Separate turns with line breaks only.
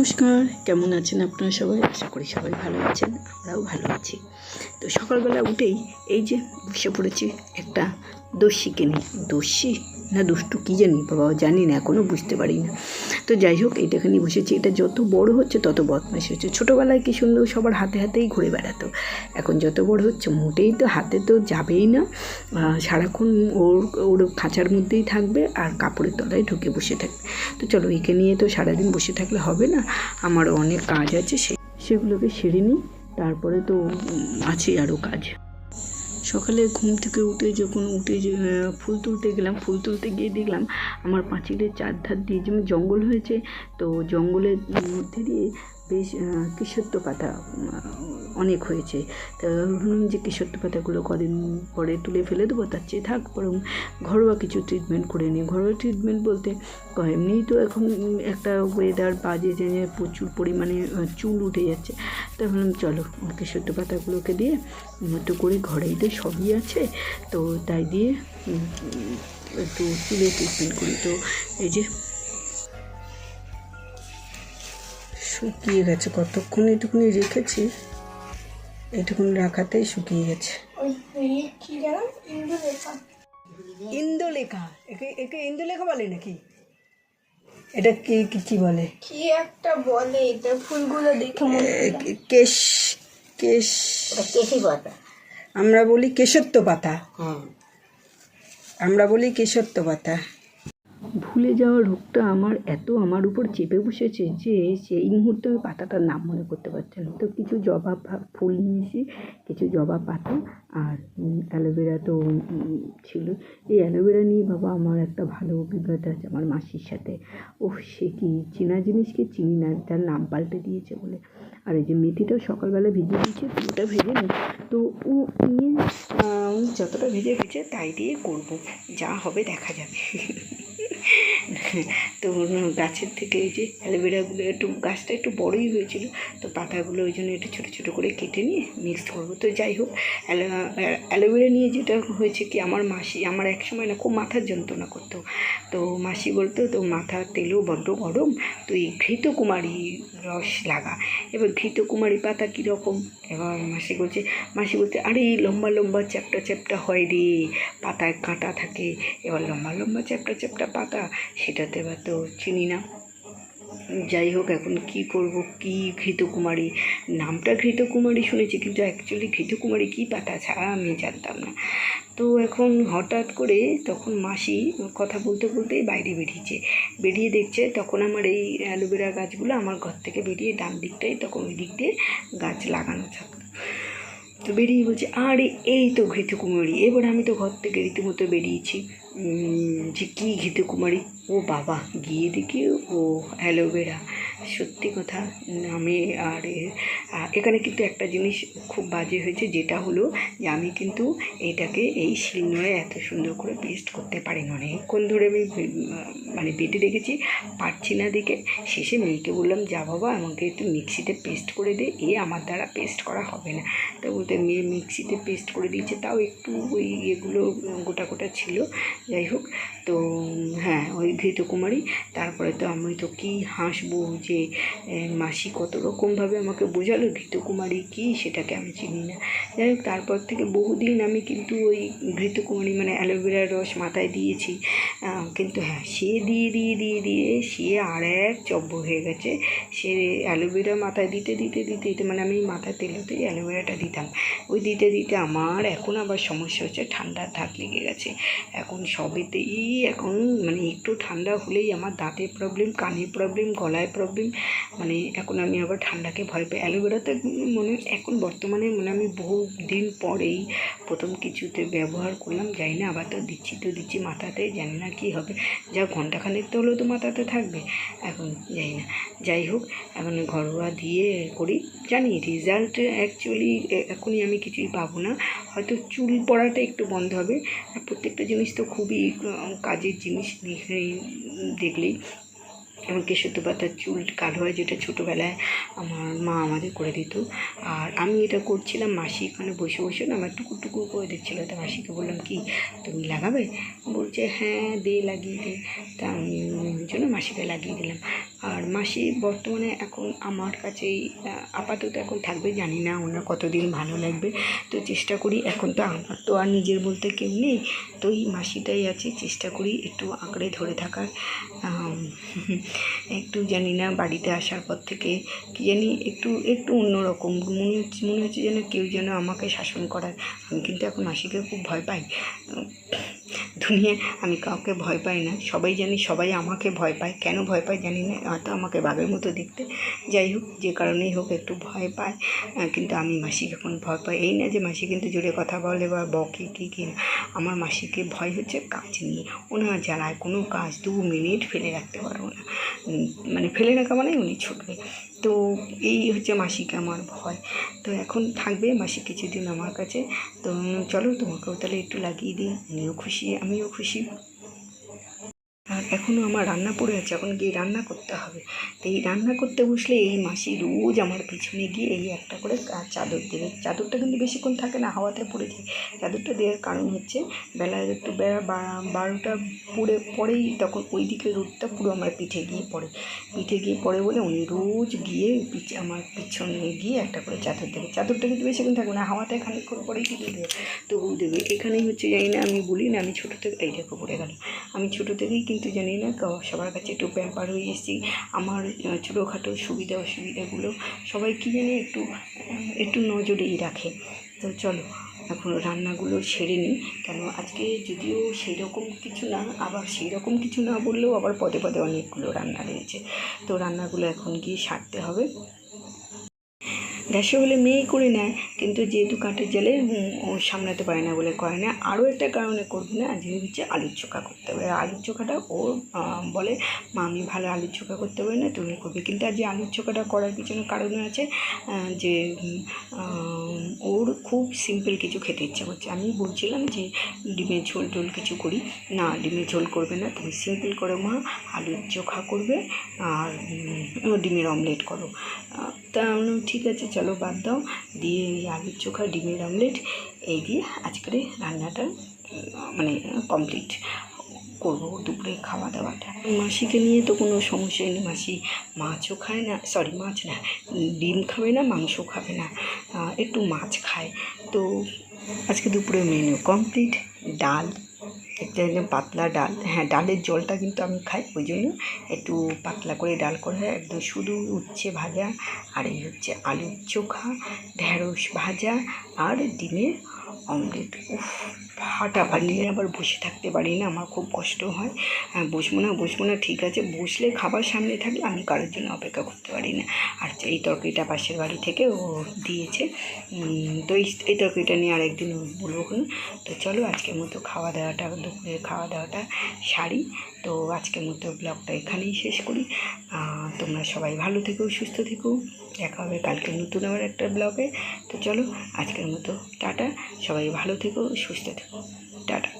নমস্কার, কেমন আছেন আপনারা সবাই? আশা করি সবাই ভালো আছেন, আমরাও ভালো আছি। তো সকালবেলা উঠেই এই যে বসে পড়েছি একটা দস্যিকে নিয়ে। দস্যি না দুষ্টু কী জানি, বাবা জানি না, এখনও বুঝতে পারি না। তো যাই হোক, এইটাকে নিয়ে বসেছি। এটা যত বড় হচ্ছে তত বদমাইশ হচ্ছে। ছোটোবেলায় কী সুন্দর সবার হাতে হাতেই ঘুরে বেড়াতো, এখন যত বড় হচ্ছে মোটেই তো হাতে তো যাবেই না। সারাক্ষণ ওর খাঁচার মধ্যেই থাকবে আর কাপড়ের তলায় ঢুকে বসে থাকবে। তো চলো, একে নিয়ে তো সারাদিন বসে থাকলে হবে না, আমারও অনেক কাজ আছে, সেগুলোকে সেরে নিই। তারপরে তো আছে আরও কাজ। সকালে ঘুম থেকে উঠে ফুল তুলতে গেলাম। ফুল তুলতে গিয়ে দেখলাম আমার পাঁচিলের চারধার দিয়ে যেমন জঙ্গল হয়েছে, তো জঙ্গলের মধ্যে দিয়ে বেশ কেশত্ব পাতা অনেক হয়েছে। তা ভাবলাম যে কেশত্ব পাতাগুলো কদিন পরে তুলে ফেলে দেবো, তার চেয়ে থাক বরং ঘরোয়া কিছু ট্রিটমেন্ট করে নিই। ঘরোয়া ট্রিটমেন্ট বলতে এমনিই তো এখন একটা ওয়েদার বাজে, যে প্রচুর পরিমাণে চুল উঠে যাচ্ছে। তো ভাবলাম চলো কেশত্ব পাতাগুলোকে দিয়ে একটু করে, ঘরেই তো সবই আছে, তো তাই দিয়ে একটু চুলে ট্রিটমেন্ট করি। তো এই যে শুকিয়ে গেছে, কতক্ষণ এটুকুনি রেখেছি, এটুকুনি রাখাতেই শুকিয়ে গেছে। ইন্দুলেখা, একে ইন্দুলেখা বলে নাকি? এটা কি বলে?
কি একটা বলে এটা, ফুলগুলো দেখে
কেশ কেশি পাতা, আমরা বলি কেশত্ব পাতা। আমরা বলি কেশত্ব পাতা। ভুলে যাওয়ার রোগটা আমার উপর চেপে বসেছে যে সেই মুহূর্তে আমি পাতাটার নাম মনে করতে পারছি না। তো কিছু জবা ফুল নিয়েছি, কিছু জবা পাতা আর অ্যালোভেরা তো ছিল। এই অ্যালোভেরা নিয়ে বাবা আমার একটা ভালো অভিজ্ঞতা আছে আমার মাসির সাথে। সে কি চেনা জিনিসকে চিনি না, তার নাম পাল্টে দিয়েছে বলে। আর এই যে মেথিটাও সকালবেলা ভেজে দিয়েছে, পুরোটা ভেজে নিই। তো ও নিয়ে যতটা ভেজে তাই দিয়ে করবো, যা হবে দেখা যাবে। তো গাছের থেকে এই যে অ্যালোভেরাগুলো গাছটা একটু বড়োই হয়েছিল, তো পাতাগুলো ওই জন্য একটু ছোটো ছোটো করে কেটে নিয়ে মিক্স করবো। তো যাই হোক, অ্যালোভেরা নিয়ে যেটা হয়েছে কি, আমার এক সময় না খুব মাথার যন্ত্রণা করতো। তো মাসি বলতো তো মাথার তেলও বড্ড গরম, তুই ঘৃতকুমারী রস লাগা। এবার ঘৃতকুমারী পাতা কীরকম, এবার মাসি বলতে আরে লম্বা লম্বা চ্যাপটা চ্যাপটা হয় রে, পাতায় কাঁটা থাকে। এবার লম্বা লম্বা চ্যাপটা চ্যাপটা পাতা, সেটাতে এবার তো চিনি না। যাই হোক, এখন কি করব, কি ঘৃতকুমারী, নামটা ঘৃতকুমারী শুনেছি, কিন্তু অ্যাকচুয়ালি ঘৃতকুমারী কী পাতা ছাড়া আমি জানতাম না। তো এখন হঠাৎ করে তখন মাসি কথা বলতে বলতেই বাইরে বেরিয়ে দেখছে, তখন আমার এই অ্যালোভেরা গাছগুলো আমার ঘর থেকে বেরিয়ে ডান দিকটাই, তখন ওই দিক দিয়ে গাছ লাগানো থাকতো। তো বেরিয়ে বলছে আরে এই তো ঘৃতকুমারী। এবার আমি তো ঘর থেকে রীতিমতো বেরিয়েছি যে কী ঘৃতকুমারী, ও বাবা, গিয়ে দেখি ও অ্যালোভেরা। সত্যি কথা, আমি আর এখানে কিন্তু একটা জিনিস খুব বাজে হয়েছে, যেটা হলো যে আমি কিন্তু এটাকে এই শিলনোড়ায় এত সুন্দর করে পেস্ট করতে পারি না। অনেকক্ষণ ধরে আমি মানে বেটে রেখেছি, পারছি না দেখে শেষে মেয়েকে বললাম যা বাবা আমাকে একটু মিক্সিতে পেস্ট করে দে, আমার দ্বারা পেস্ট করা হবে না। তো বলতে মেয়ে মিক্সিতে পেস্ট করে দিয়েছে, তাও একটু ওই এগুলো গোটা গোটা ছিল। যাই হোক, তো হ্যাঁ, ওই ঘৃতকুমারী। তারপরে তো আমি তো কী হাসবো যে মাসি কত রকমভাবে আমাকে বোঝালো ঘৃতকুমারী কী, সেটাকে আমি চিনি না। যাই হোক, তারপর থেকে বহুদিন আমি কিন্তু ওই ঘৃতকুমারী মানে অ্যালোভেরার রস মাথায় দিয়েছি, কিন্তু হ্যাঁ, সে দিয়ে সে আর এক চব্বর হয়ে গেছে। সে অ্যালোভেরা মাথায় দিতে মানে আমি মাথায় তেলতেই অ্যালোভেরাটা দিতাম, ওই দিতে আমার এখন আবার সমস্যা হচ্ছে, ঠান্ডার ধাত লেগে গেছে। এখন সবেতেই এখন মানে একটু ঠান্ডা হলেই আমার দাঁতের প্রবলেম, কানের প্রবলেম, গলায় প্রবলেম, মানে এখন আমি আবার ঠান্ডাকে ভয় পাই। অ্যালোভেরাতে এখন বর্তমানে আমি বহু দিন পরেই প্রথম কিছুতে ব্যবহার করলাম, জানি না, আবার তো দিচ্ছি মাথাতে, জানি না কী হবে। যা ঘন্টাখানেক তো হলেও তো মাথাতে থাকবে, এখন জানি না। যাই হোক, এখন ঘরোয়া দিয়ে করি, জানি রেজাল্ট অ্যাকচুয়ালি এখনই আমি কিছুই পাবো না, হয়তো চুল পড়াটা একটু বন্ধ হবে। আর প্রত্যেকটা জিনিস তো খুবই কাজের জিনিস দেখলেই। এবং কেশত্ব পাতার চুল কালো হয়, যেটা ছোটোবেলায় আমার মা আমাদের করে দিত, আর আমি এটা করছিলাম। মাসি এখানে বসে না আমার টুকুর করে দিচ্ছিলো। তা মাসিকে বললাম কি তুমি লাগাবে, বলছে হ্যাঁ দে লাগিয়ে দে। তা আমি ওই জন্য মাসিকে লাগিয়ে দিলাম। আর মাসি বর্তমানে এখন আমার কাছেই আপাতত এখন থাকবে, জানি না ওনার কতদিন ভালো লাগবে। তো চেষ্টা করি, এখন তো আমার তো আর নিজের বলতে কেউ নেই, তো এই মাসিটাই আছে, চেষ্টা করি একটু আঁকড়ে ধরে থাকার। একটু জানি না বাড়িতে আসার পর থেকে কি জানি একটু একটু অন্যরকম মনে হচ্ছে যেন কেউ যেন আমাকে শাসন করার। আমি কিন্তু এখন মাসিকে খুব ভয় পাই। দুনিয়ায় আমি কাউকে ভয় পাই না, সবাই জানি সবাই আমাকে ভয় পায়, কেন ভয় পায় জানি না, হয়তো আমাকে বাঘের মতো দেখতে, যাই হোক যে কারণেই হোক একটু ভয় পায়। কিন্তু আমি মাসিকে এখন ভয় পাই, এই না যে মাসি কিন্তু জোরে কথা বলে বা বকে কি না, আমার মাসিকে ভয় হচ্ছে কাজ নিয়ে। ওনার জ্বালায় কোনো কাজ 2 মিনিট ফেলে রাখতে পারবো না, মানে ফেলে রাখা মানে উনি ছুটবে। তো এই হচ্ছে মাসিকে আমার ভয়। তো এখন থাকবে মাসি কিছুদিন আমার কাছে। তো চলো তোমাকেও তাহলে একটু লাগিয়ে দিই, উনিও খুশি আমিও খুশি। আর এখনও আমার রান্না পড়ে আছে, এখন গিয়ে রান্না করতে হবে। তো এই রান্না করতে বসলে এই মাসি রোজ আমার পিছনে গিয়ে এই একটা করে চাদর দেবে। চাদরটা কিন্তু বেশিক্ষণ থাকে না, হাওয়াতে পড়ে যায়। চাদরটা দেওয়ার কারণ হচ্ছে বেলা একটু 12টা পরেই তখন ওই দিকে রোদটা পুরো আমার পিঠে গিয়ে পড়ে বলে উনি রোজ গিয়ে আমার পিছনে গিয়ে একটা করে চাদর দেবে। চাদরটা কিন্তু বেশিক্ষণ থাকবে না, হাওয়াতে খানিকক্ষণ পরেই কিন্তু দেবে, তবুও দেবে। এখানেই হচ্ছে জানি না, আমি বলি না আমি ছোটো থেকে এই দেখো পড়ে গেল, আমি ছোটো থেকেই কিন্তু জানি না সবার কাছে একটু প্যাম্পার হয়ে এসেছি। আমার ছোটোখাটো সুবিধা অসুবিধাগুলো সবাই কী জানি একটু নজরেই রাখে। তো চলো এখন রান্নাগুলো সেরে নিই, কেন আজকে যদিও সেই রকম কিছু না, আবার সেই রকম কিছু না বললেও আবার পদে পদে অনেকগুলো রান্না রয়েছে। তো রান্নাগুলো এখন গিয়ে সারতে হবে। গ্যাসে হলে মেয়েই করে নেয়, কিন্তু যেহেতু কাঠের জালে ও সামলাতে পারে না বলে করে না। আরও একটা কারণে করবে না, আজকে হচ্ছে আলুর চোখা করতে হবে। আলুর চোখাটা ও বলে মা আমি ভালো আলুর চোখা করতে পারি না, তুমি করবে। কিন্তু আজ আলুর চোখাটা করার পিছনে কারণ আছে যে ওর খুব সিম্পল কিছু খেতে ইচ্ছা করছে। আমি বলছিলাম যে ডিমের ঝোল টোল কিছু করি না, ডিমের ঝোল করবে না, তুমি সিম্পল করো মা, আলুর চোখা করবে আর ডিমের অমলেট করো। তা আমি ঠিক আছে চলো বাদ দাও, দিয়ে এই আলুর চোখা ডিমের অমলেট এই দিয়ে আজকের রান্নাটা মানে কমপ্লিট করবো দুপুরে খাওয়া দাওয়াটা। মাসিকে নিয়ে তো কোনো সমস্যাই নেই, মাসি মাছও খায় না, সরি মাছ না, ডিম খাবে না, মাংস খাবে না, একটু মাছ খায়। তো আজকে দুপুরে মেনু কমপ্লিট। ডাল, একটা একদম পাতলা ডাল, হ্যাঁ ডালের জলটা কিন্তু আমি খাই, ওই জন্য একটু পাতলা করে ডাল করে একদম শুধু উচ্ছে ভাজা, আর এই হচ্ছে আলুর চোখা, ঢেঁড়স ভাজা আর ডিমের অমলেট। উফ ফাটাফাটি। আবার বসে থাকতে পারি না, আমার খুব কষ্ট হয়। বসবো না ঠিক আছে, বসলে খাবার সামনে থাকলে আমি কারোর জন্য অপেক্ষা করতে পারি না। আর এই তরকারিটা পাশের বাড়ি থেকে ও দিয়েছে, তো এই তরকারিটা নিয়ে আরেকদিন বলবো কোনো। তো চলো আজকের মতো দুপুরের খাওয়া দাওয়াটা সারি। তো আজকের মতো ব্লগটা এখানেই শেষ করি। তোমরা সবাই ভালো থেকো, সুস্থ থেকো, দেখা হবে কালকে নতুন আবার একটা ব্লগে। তো চলো আজকের মতো টাটা, সবাই ভালো থেকো, সুস্থ থেকো, টাটা।